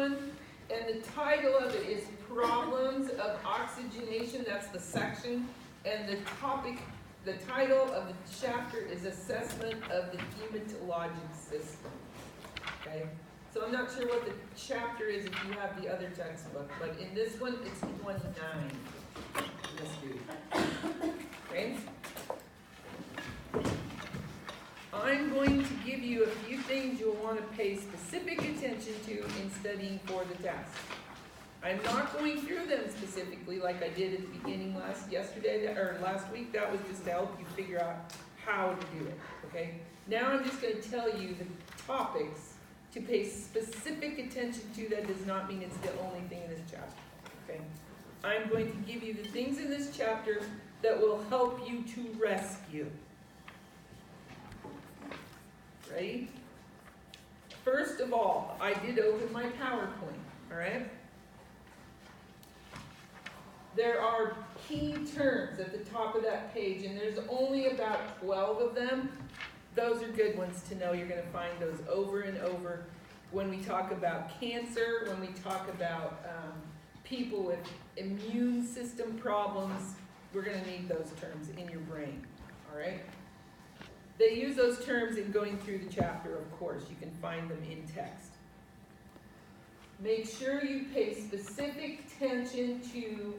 one, and the title of it is Problems of Oxygenation. That's the section, and the title of the chapter is Assessment of the Hematologic System. Okay, so I'm not sure what the chapter is if you have the other textbook, but in this one it's 29. This dude. Okay. I'm going to give you a few things you'll want to pay specific attention to in studying for the test. I'm not going through them specifically like I did at the beginning last week. That was just to help you figure out how to do it. Okay? Now I'm just going to tell you the topics to pay specific attention to. That does not mean it's the only thing in this chapter. Okay? I'm going to give you the things in this chapter that will help you to rescue. Ready? First of all, I did open my PowerPoint, all right? There are key terms at the top of that page, and there's only about 12 of them. Those are good ones to know. You're going to find those over and over when we talk about cancer, when we talk about people with immune system problems. We're going to need those terms in your brain, all right? They use those terms in going through the chapter, of course. You can find them in text. Make sure you pay specific attention to,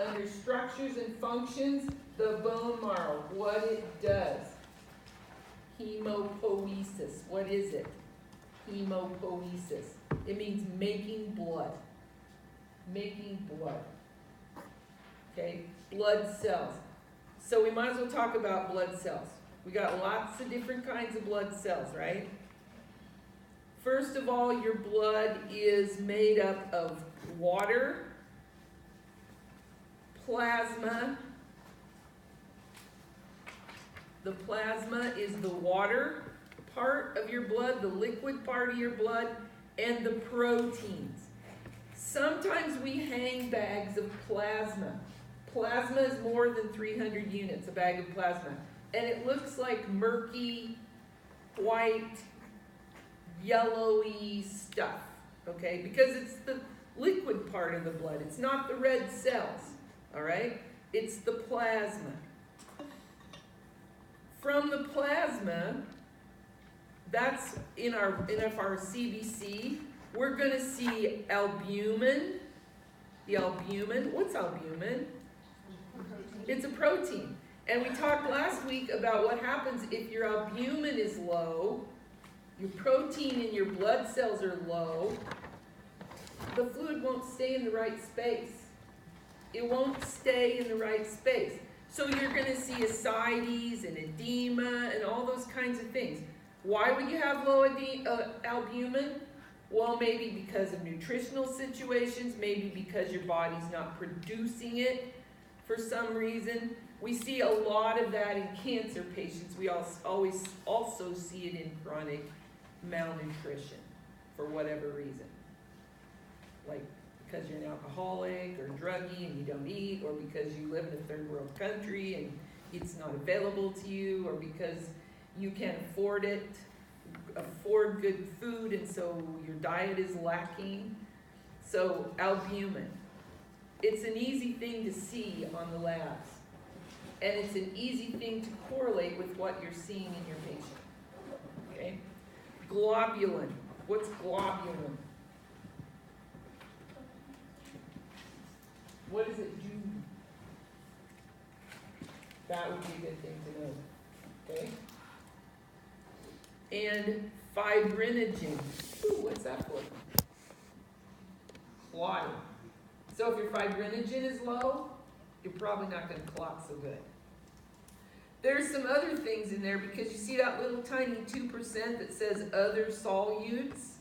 under structures and functions, the bone marrow, what it does. Hemopoiesis, what is it? Hemopoiesis. It means making blood. Making blood. Okay, blood cells. So we might as well talk about blood cells. We got lots of different kinds of blood cells, right? First of all, your blood is made up of water, plasma. The plasma is the water part of your blood, the liquid part of your blood, and the proteins. Sometimes we hang bags of plasma. Plasma is more than 300 units, a bag of plasma. And it looks like murky, white, yellowy stuff, okay? Because it's the liquid part of the blood. It's not the red cells, all right? It's the plasma. From the plasma, that's in our CBC, we're going to see albumin. The albumin, what's albumin? It's a protein. And we talked last week about what happens if your albumin is low, your protein in your blood cells are low, the fluid won't stay in the right space. It won't stay in the right space. So you're going to see ascites and edema and all those kinds of things. Why would you have low albumin? Well, maybe because of nutritional situations, maybe because your body's not producing it for some reason. We see a lot of that in cancer patients. We always also see it in chronic malnutrition for whatever reason. Like because you're an alcoholic or druggie and you don't eat, or because you live in a third world country and it's not available to you, or because you can't afford good food, and so your diet is lacking. So albumin. It's an easy thing to see on the labs. And it's an easy thing to correlate with what you're seeing in your patient. Okay? Globulin. What's globulin? What does it do? That would be a good thing to know. Okay? And fibrinogen. Ooh, what's that for? Clotting. So if your fibrinogen is low, you're probably not going to clot so good. There's some other things in there, because you see that little tiny 2% that says other solutes?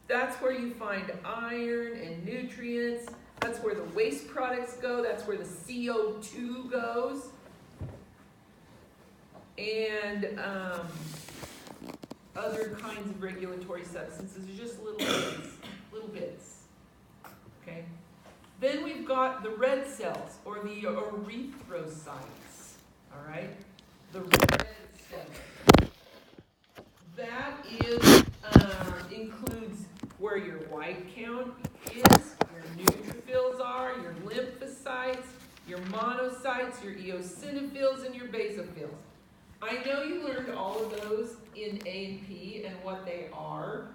That's where you find iron and nutrients. That's where the waste products go. That's where the CO2 goes. And other kinds of regulatory substances are just little bits. Okay? Then we've got the red cells, or the erythrocytes, all right? The red cells. That is includes where your white white count is, your neutrophils are, your lymphocytes, your monocytes, your eosinophils, and your basophils. I know you learned all of those in A&P and what they are,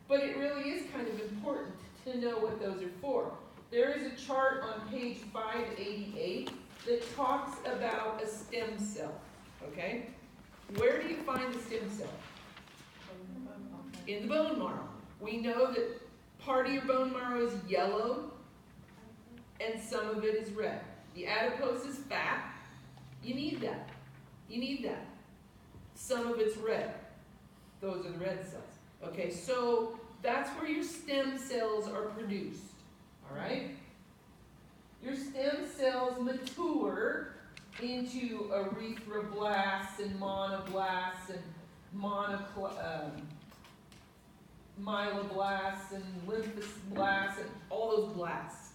but it really is kind of important to know what those are for. There is a chart on page 588 that talks about a stem cell, okay? Where do you find the stem cell? In the bone marrow. We know that part of your bone marrow is yellow and some of it is red. The adipose is fat. You need that. You need that. Some of it's red. Those are the red cells. Okay, so that's where your stem cells are produced. All right? Your stem cells mature into erythroblasts and monoblasts and myeloblasts and lymphoblasts and all those blasts.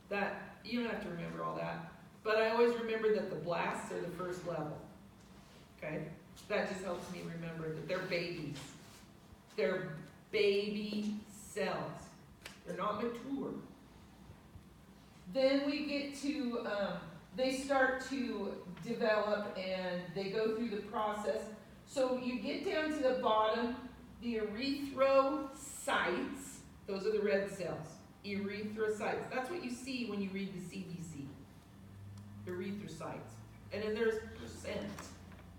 That you don't have to remember all that, but I always remember that the blasts are the first level. Okay, that just helps me remember that they're babies. They're baby cells. They're not mature. Then we get to they start to develop and they go through the process. So you get down to the bottom, the erythrocytes, those are the red cells. Erythrocytes. That's what you see when you read the CBC. Erythrocytes. And then there's percent.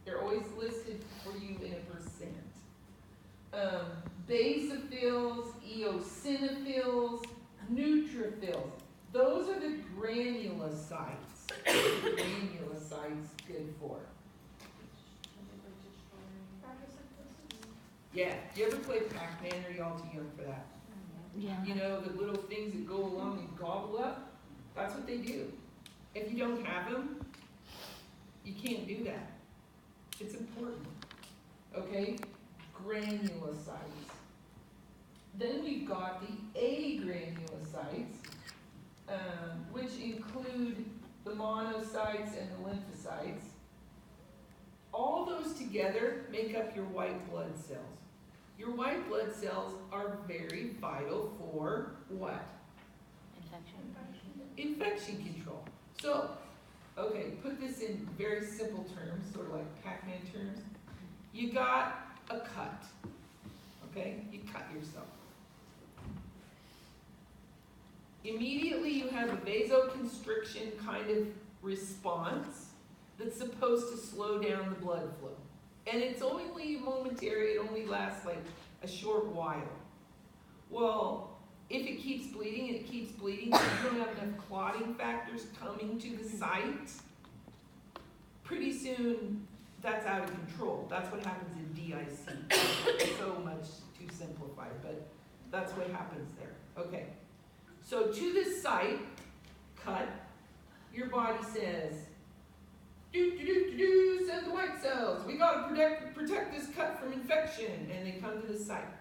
They're always listed for you in a percent. Basophils, eosinophils, neutrophils. Those are the granulocytes. Granulocytes, good for. Yeah. Do you ever play Pac-Man, or are y'all too young for that? Yeah. You know, the little things that go along and gobble up? That's what they do. If you don't have them, you can't do that. It's important. Okay? Granulocytes. Then we've got the agranulocytes, which include the monocytes and the lymphocytes. All those together make up your white blood cells. Your white blood cells are very vital for what? Infection control. So, okay, put this in very simple terms, sort of like Pac-Man terms. You got a cut, okay? You cut yourself. Immediately you have a vasoconstriction kind of response that's supposed to slow down the blood flow. And it's only momentary, it only lasts like a short while. Well, if it keeps bleeding and it keeps bleeding, and you don't have enough clotting factors coming to the site, pretty soon that's out of control. That's what happens in DIC. So much too simplified, but that's what happens there. Okay, so to this site, cut, your body says, send the white cells. We gotta protect this cut from infection. And they come to the site.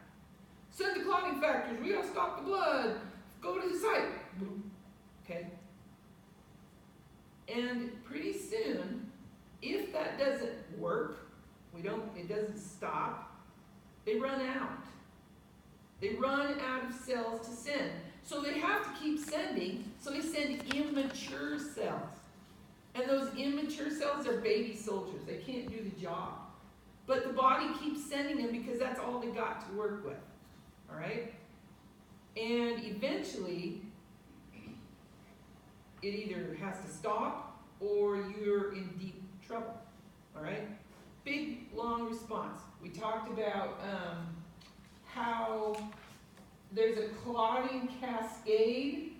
Send the clotting factors. We gotta stop the blood. Go to the site. Okay? And pretty soon, if that doesn't work, it doesn't stop, they run out. They run out of cells to send. So they have to keep sending, so they send immature cells. And those immature cells are baby soldiers. They can't do the job. But the body keeps sending them because that's all they got to work with. All right? And eventually, it either has to stop or you're in deep trouble. All right? Big, long response. We talked about how there's a clotting cascade.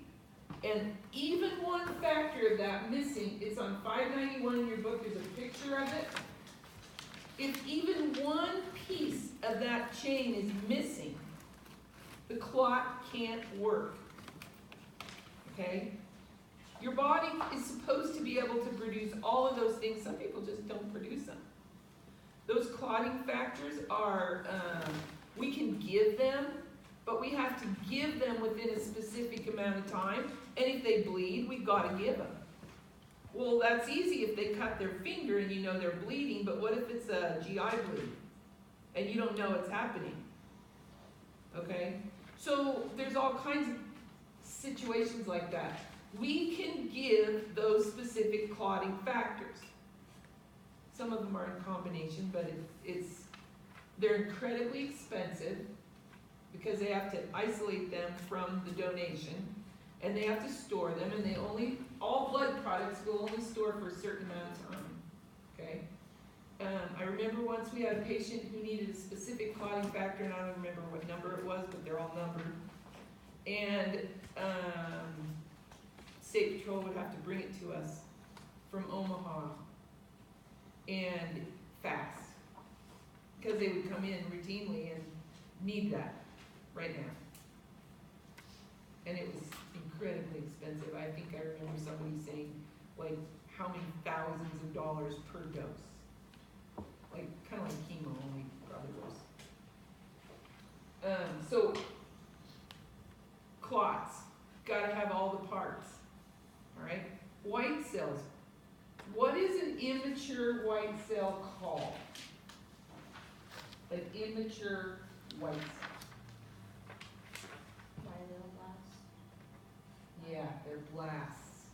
And even one factor of that missing, it's on 591 in your book, there's a picture of it. If even one piece of that chain is missing, the clot can't work. Okay? Your body is supposed to be able to produce all of those things. Some people just don't produce them. Those clotting factors are, we can give them, but we have to give them within a specific amount of time. And if they bleed, we've got to give them. Well, that's easy if they cut their finger and you know they're bleeding, but what if it's a GI bleed and you don't know it's happening? Okay? So there's all kinds of situations like that. We can give those specific clotting factors. Some of them are in combination, but they're incredibly expensive because they have to isolate them from the donation, and they have to store them, and all blood products will only store for a certain amount of time, okay? I remember once we had a patient who needed a specific clotting factor, and I don't remember what number it was, but they're all numbered. And State Patrol would have to bring it to us from Omaha, and fast, because they would come in routinely and need that right now. And it was incredibly expensive. I think I remember somebody saying, like, how many thousands of dollars per dose. Like, kind of like chemo, only probably worse. So, clots, gotta have all the parts, all right? White cells. What is an immature white cell called? An immature white cell. Myeloblasts. Yeah, they're blasts.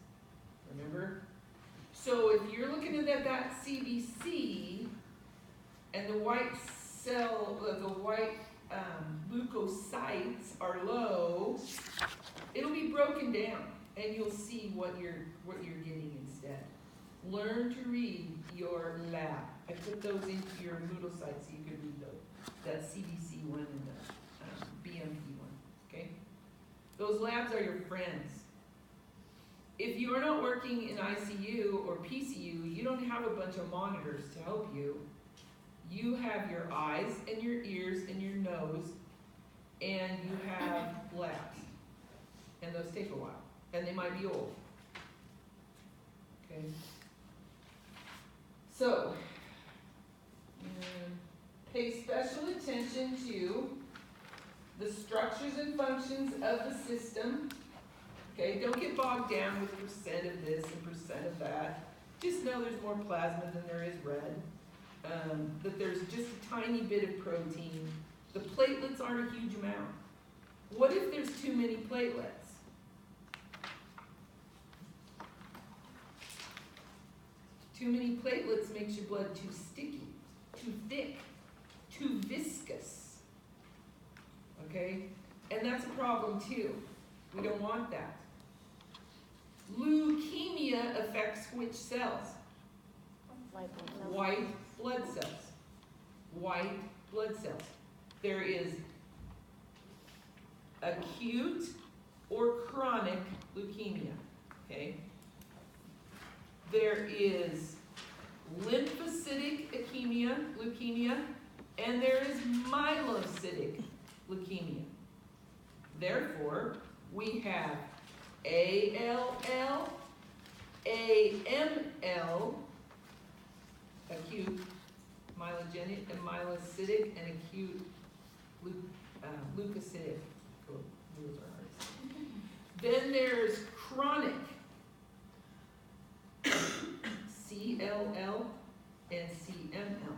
Remember? So if you're looking at that CBC, and the white cell, the white leukocytes are low, it'll be broken down, and you'll see what you're getting instead. Learn to read your lab. I put those into your Moodle site so you can read those. That CBC one and the BMP one, okay? Those labs are your friends. If you are not working in ICU or PCU, you don't have a bunch of monitors to help you. You have your eyes and your ears and your nose, and you have labs. And those take a while, and they might be old. Okay? So, pay special attention to the structures and functions of the system. Okay, don't get bogged down with percent of this and percent of that. Just know there's more plasma than there is red. That there's just a tiny bit of protein. The platelets aren't a huge amount. What if there's too many platelets? Too many platelets makes your blood too sticky, too thick, too viscous. Okay? And that's a problem too. We don't want that. Leukemia affects which cells? White blood cells. White blood cells. There is acute or chronic leukemia. Okay? There is lymphocytic leukemia, and there is myelocytic leukemia. Therefore, we have ALL, AML, acute myelogenic and myelocytic, and acute leukocytic. Oh, those are hard. Then there's chronic, CLL and CML.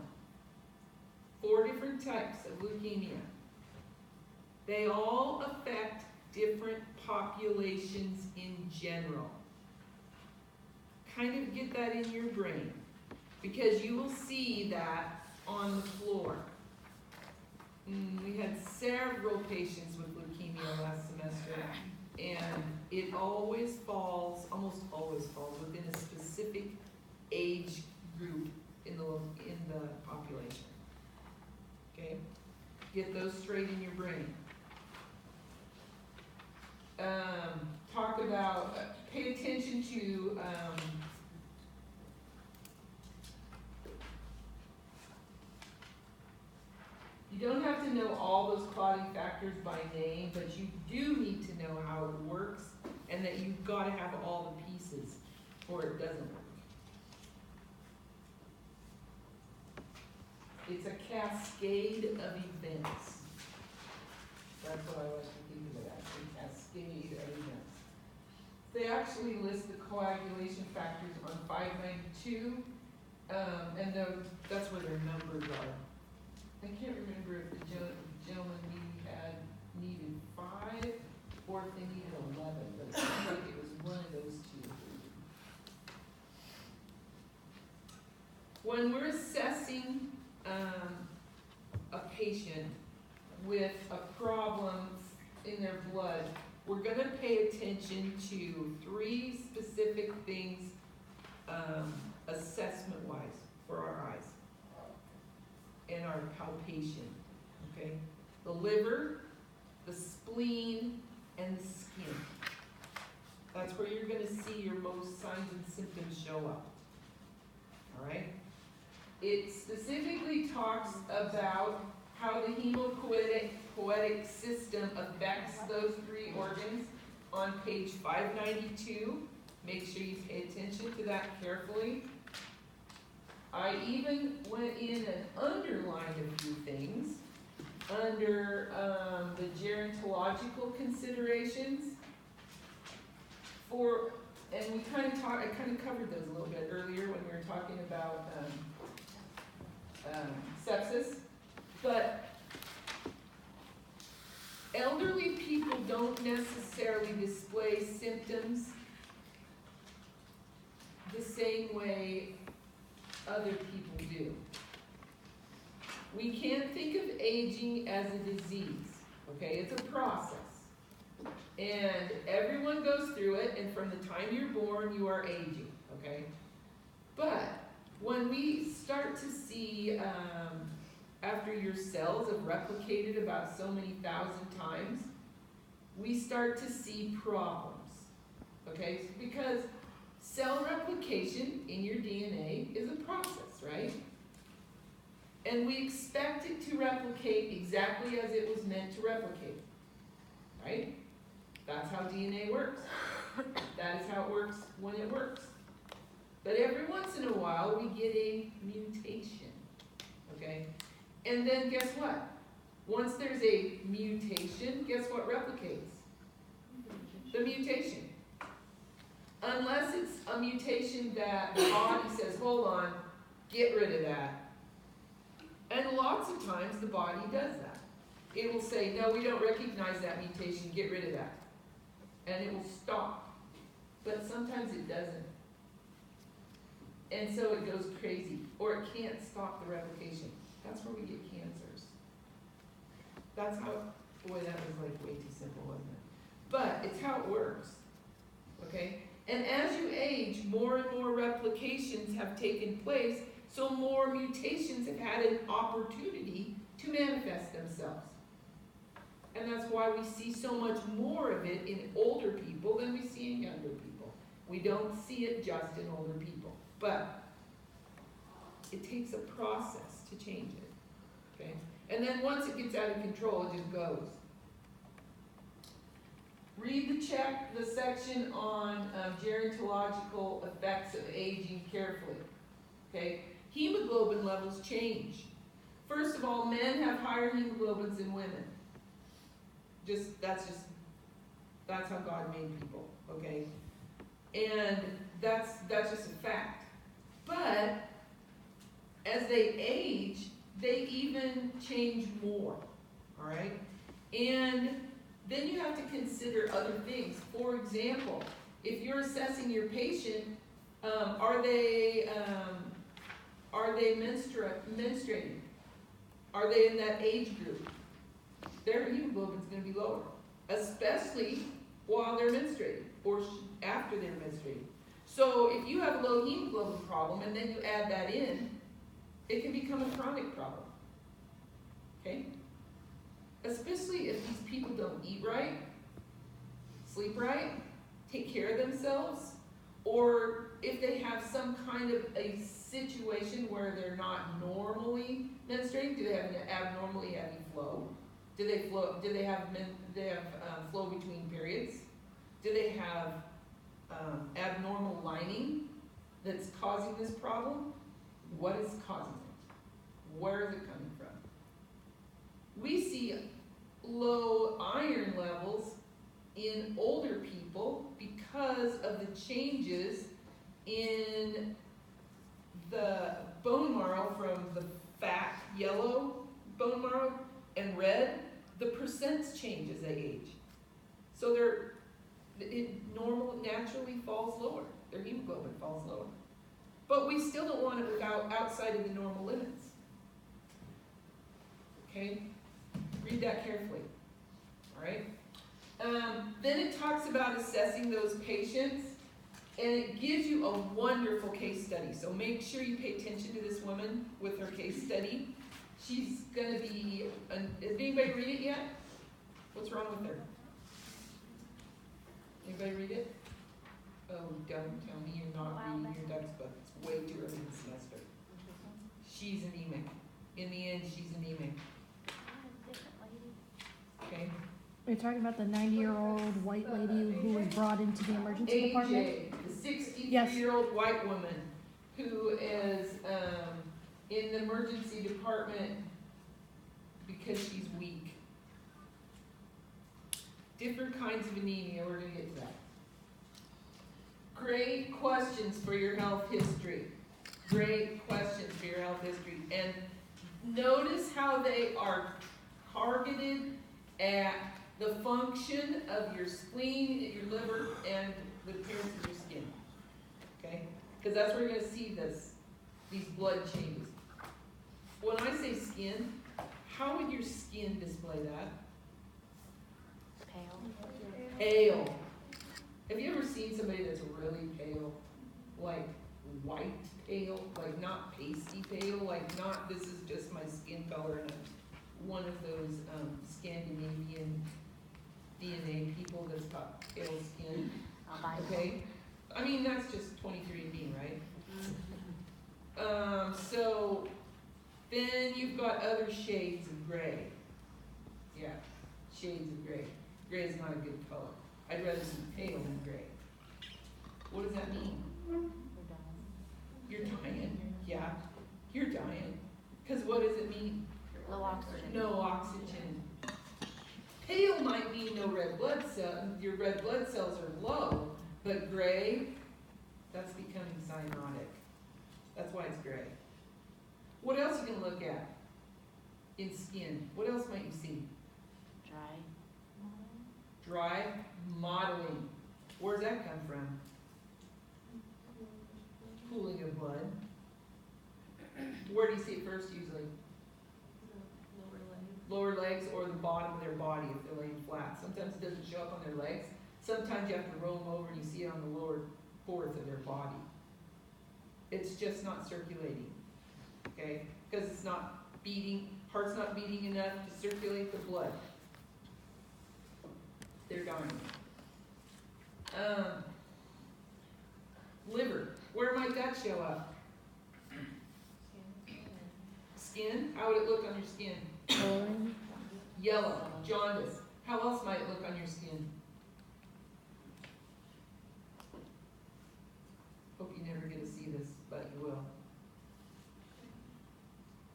4 different types of leukemia. They all affect different populations in general. Kind of get that in your brain, because you will see that on the floor. We had several patients with leukemia last semester, and it almost always falls within a specific age group in the population. Okay? Get those straight in your brain. Talk about, pay attention to you don't have to know all those clotting factors by name, but you do need to know how it works, and that you've got to have all the pieces, or it doesn't work. It's a cascade of events. That's what I like to think of it as, a cascade of events. They actually list the coagulation factors on 592, and that's where their numbers are. I can't remember if the gentleman needed 5 if they needed 11, but it seemed like it was one of those two. When we're assessing a patient with a problem in their blood, we're going to pay attention to 3 specific things assessment-wise for our eyes and our palpation, okay? The liver, the spleen, and the skin. That's where you're going to see your most signs and symptoms show up, all right? It specifically talks about how the hemopoietic system affects those 3 organs on page 592. Make sure you pay attention to that carefully. I even went in and underlined a few things under the gerontological considerations and we I kind of covered those a little bit earlier when we were talking about sepsis, but elderly people don't necessarily display symptoms the same way other people do. We can't think of aging as a disease, okay? It's a process. And everyone goes through it, and from the time you're born, you are aging, okay? But when we start to see, after your cells have replicated about so many thousand times, we start to see problems, okay? Because cell replication in your DNA is a process, right? And we expect it to replicate exactly as it was meant to replicate, right? That's how DNA works. That is how it works when it works. But every once in a while, we get a mutation, okay? And then guess what? Once there's a mutation, guess what replicates? The mutation. Unless it's a mutation that the body says, hold on, get rid of that. And lots of times the body does that. It will say, no, we don't recognize that mutation, get rid of that. And it will stop. But sometimes it doesn't. And so it goes crazy. Or it can't stop the replication. That's where we get cancers. That's how, boy, that was like way too simple, wasn't it? But it's how it works. Okay? And as you age, more and more replications have taken place, so more mutations have had an opportunity to manifest themselves. And that's why we see so much more of it in older people than we see in younger people. We don't see it just in older people. But it takes a process to change it. Okay? And then once it gets out of control, it just goes. Read the section on gerontological effects of aging carefully. Okay? Hemoglobin levels change. First of all, men have higher hemoglobins than women. That's how God made people, okay? And that's just a fact. But as they age, they even change more, all right? And then you have to consider other things. For example, if you're assessing your patient, are they menstruating? Are they in that age group? Their hemoglobin is going to be lower, especially while they're menstruating or after they're menstruating. So if you have a low hemoglobin problem and then you add that in, it can become a chronic problem. Okay? Especially if these people don't eat right, sleep right, take care of themselves, or if they have some kind of a situation where they're not normally menstruating. Do they have an abnormally heavy flow? Do they have flow between periods? Do they have abnormal lining that's causing this problem? What is causing it? Where is it coming from? We see low iron levels in older people because of the changes in the bone marrow from the fat yellow bone marrow and red. The percents change as they age. So it naturally falls lower. Their hemoglobin falls lower. But we still don't want it outside of the normal limits. Okay? Read that carefully. All right? Then it talks about assessing those patients, and it gives you a wonderful case study. So make sure you pay attention to this woman with her case study. She's going to be, did anybody read it yet? What's wrong with her? Anybody read it? Oh, don't tell me you're not reading your textbook. It's way too early in the semester. She's anemic. In the end, she's anemic. Okay. We're talking about the 90-year-old white lady who was brought into the emergency department? AJ, the 63-year-old white woman who is in the emergency department because she's weak. Different kinds of anemia, we're going to get to that. Great questions for your health history. Great questions for your health history. And notice how they are targeted at the function of your spleen, your liver, and the appearance of your skin. Okay? Because that's where you're going to see these blood changes. When I say skin, how would your skin display that? Pale. Have you ever seen somebody that's really pale? Like white pale? Like not pasty pale? Like not, this is just my skin color, and I'm one of those Scandinavian DNA people that's got pale skin. Okay? I mean, that's just 23andMe, right? So then you've got other shades of gray. Yeah, shades of gray. Gray is not a good color. I'd rather see pale than gray. What does that mean? You're dying. Yeah, you're dying. Because what does it mean? Low oxygen. No oxygen. Pale might mean no red blood cell. Your red blood cells are low, but gray, that's becoming cyanotic. That's why it's gray. What else you can look at in skin? What else might you see? Dry. Dry mottling. Where does that come from? Pooling of blood. Where do you see it first usually? Lower legs or the bottom of their body if they're laying flat. Sometimes it doesn't show up on their legs. Sometimes you have to roll them over and you see it on the lower fourth of their body. It's just not circulating, okay? Because it's not beating, heart's not beating enough to circulate the blood. They're dying. Liver, where might that show up? Skin, how would it look on your skin? Yellow, jaundice. How else might it look on your skin? Hope you never get to see this, but you will.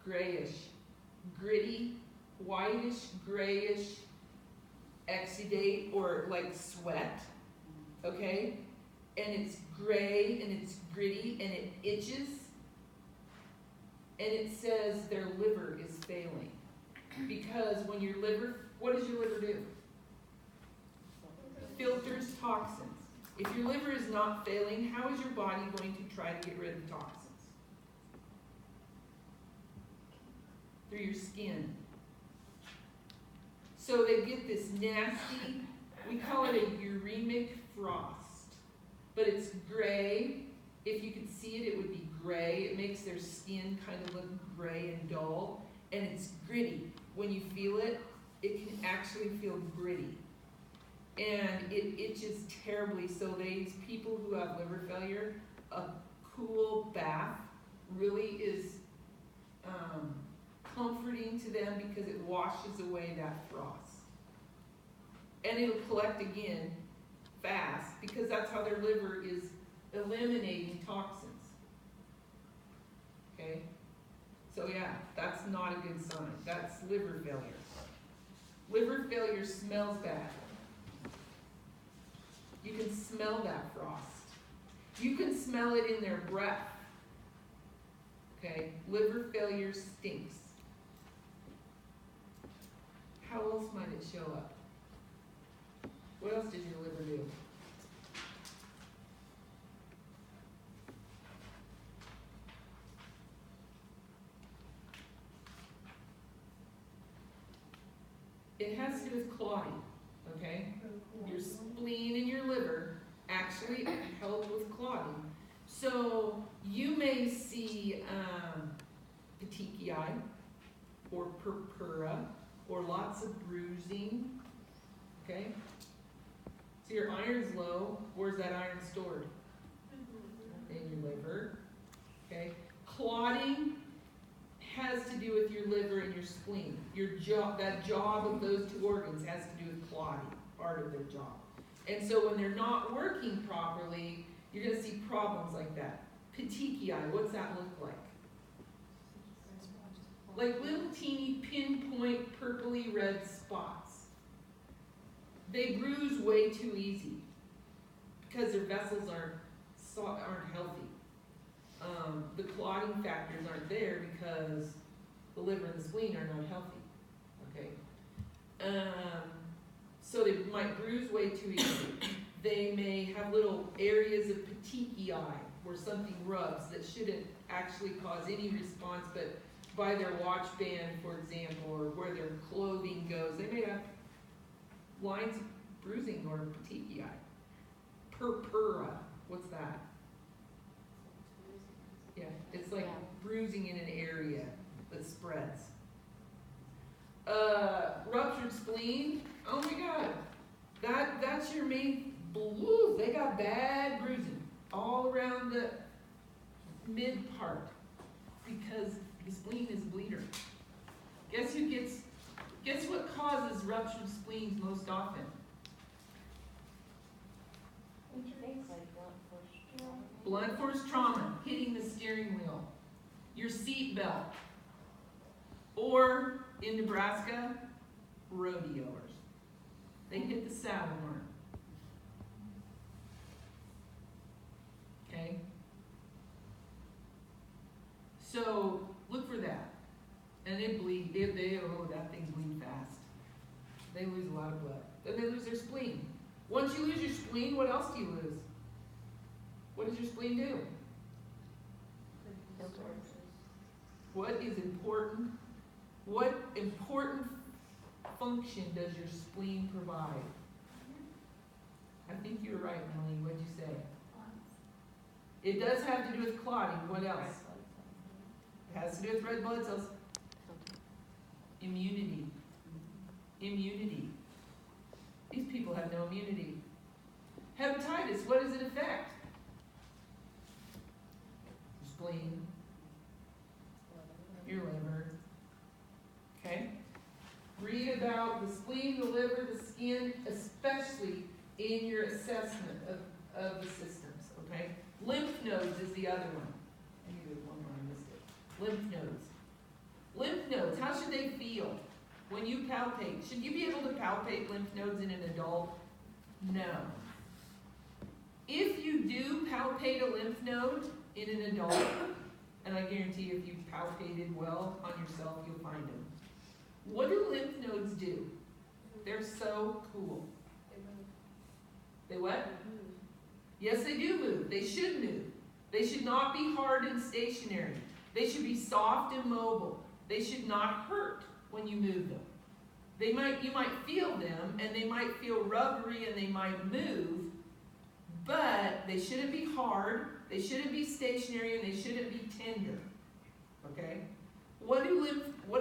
Grayish, gritty, whitish, grayish, exudate or like sweat, okay? And it's gray and it's gritty and it itches. And it says their liver is failing. Because when your liver, what does your liver do? Filters toxins. If your liver is not failing, how is your body going to try to get rid of toxins? Through your skin. So they get this nasty, we call it a uremic frost. But it's gray. If you could see it, it would be gray. It makes their skin kind of look gray and dull. And it's gritty. When you feel it, it can actually feel gritty. And it itches terribly. So these people who have liver failure, a cool bath really is comforting to them because it washes away that frost. And it'll collect again fast because that's how their liver is eliminating toxins. Okay? So yeah, that's not a good sign. That's liver failure. Liver failure smells bad. You can smell that frost. You can smell it in their breath. Okay? Liver failure stinks. How else might it show up? What else does your liver do? It has to do with clotting, okay? Your spleen and your liver actually help with clotting. So you may see petechiae or purpura or lots of bruising, okay? So your iron's low. Where's that iron stored? In your liver, okay? Clotting has to do with your liver and your spleen. That job of those two organs has to do with clotting, part of their job. And so when they're not working properly, you're going to see problems like that. Petechiae, what's that look like? Like little teeny pinpoint purpley red spots. They bruise way too easy because their vessels aren't healthy. The clotting factors aren't there because the liver and the spleen are not healthy. Okay. So they might bruise way too easily. They may have little areas of petechiae where something rubs that shouldn't actually cause any response, but by their watch band, for example, or where their clothing goes, they may have lines of bruising or petechiae. Purpura, what's that? Yeah, it's like bruising in an area that spreads. Ruptured spleen, oh my God, that's your main blue. They got bad bruising all around the mid part because the spleen is bleeder. Guess what causes ruptured spleens most often? Blunt force trauma, hitting the steering wheel, your seat belt, or in Nebraska, rodeoers. They hit the saddle arm. Okay? So look for that. And they bleed, that thing bleeds fast. They lose a lot of blood. Then they lose their spleen. Once you lose your spleen, what else do you lose? What does your spleen do? What is important? What important function does your spleen provide? I think you're right, Melanie. What'd you say? It does have to do with clotting. What else? It has to do with red blood cells. Immunity. Immunity. These people have no immunity. Hepatitis, what does it affect? Your spleen, your liver. Okay? Read about the spleen, the liver, the skin, especially in your assessment of the systems. Okay? Lymph nodes is the other one. I need one more, I missed it. Lymph nodes. Lymph nodes, how should they feel when you palpate? Should you be able to palpate lymph nodes in an adult? No. If you do palpate a lymph node in an adult, and I guarantee if you palpated well on yourself, you'll find them. What do lymph nodes do? They're so cool. They what? Yes, they do move. They should move. They should not be hard and stationary. They should be soft and mobile. They should not hurt when you move them. You might feel them, and they might feel rubbery, and they might move, but they shouldn't be hard, they shouldn't be stationary, and they shouldn't be tender. Okay? What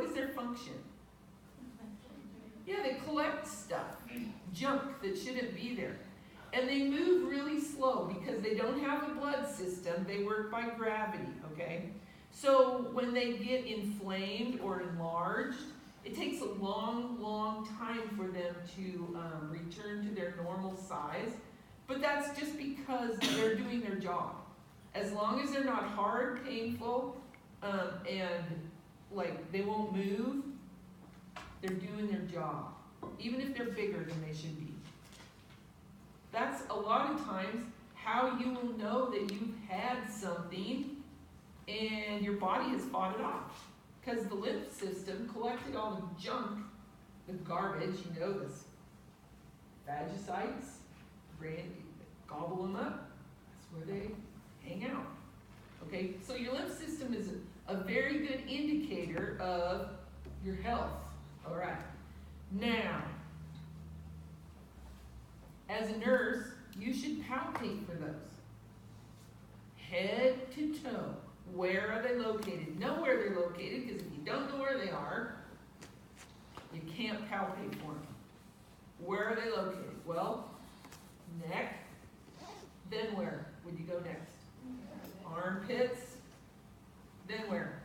is their function? Yeah, they collect stuff, junk that shouldn't be there. And they move really slow because they don't have a blood system. They work by gravity, okay? So when they get inflamed or enlarged, it takes a long, long time for them to return to their normal size. But that's just because they're doing their job. As long as they're not hard, painful, and like they won't move, they're doing their job. Even if they're bigger than they should be. That's a lot of times how you will know that you've had something and your body has fought it off. Because the lymph system collected all the junk, the garbage, you know this, phagocytes, gobble them up. That's where they hang out. Okay, so your lymph system is a very good indicator of your health. All right. Now, as a nurse, you should palpate for those. Head to toe. Where are they located? Know where they're located, because if you don't know where they are, you can't palpate for them. Where are they located? Well, neck. Then where would you go next? Armpits. Then where?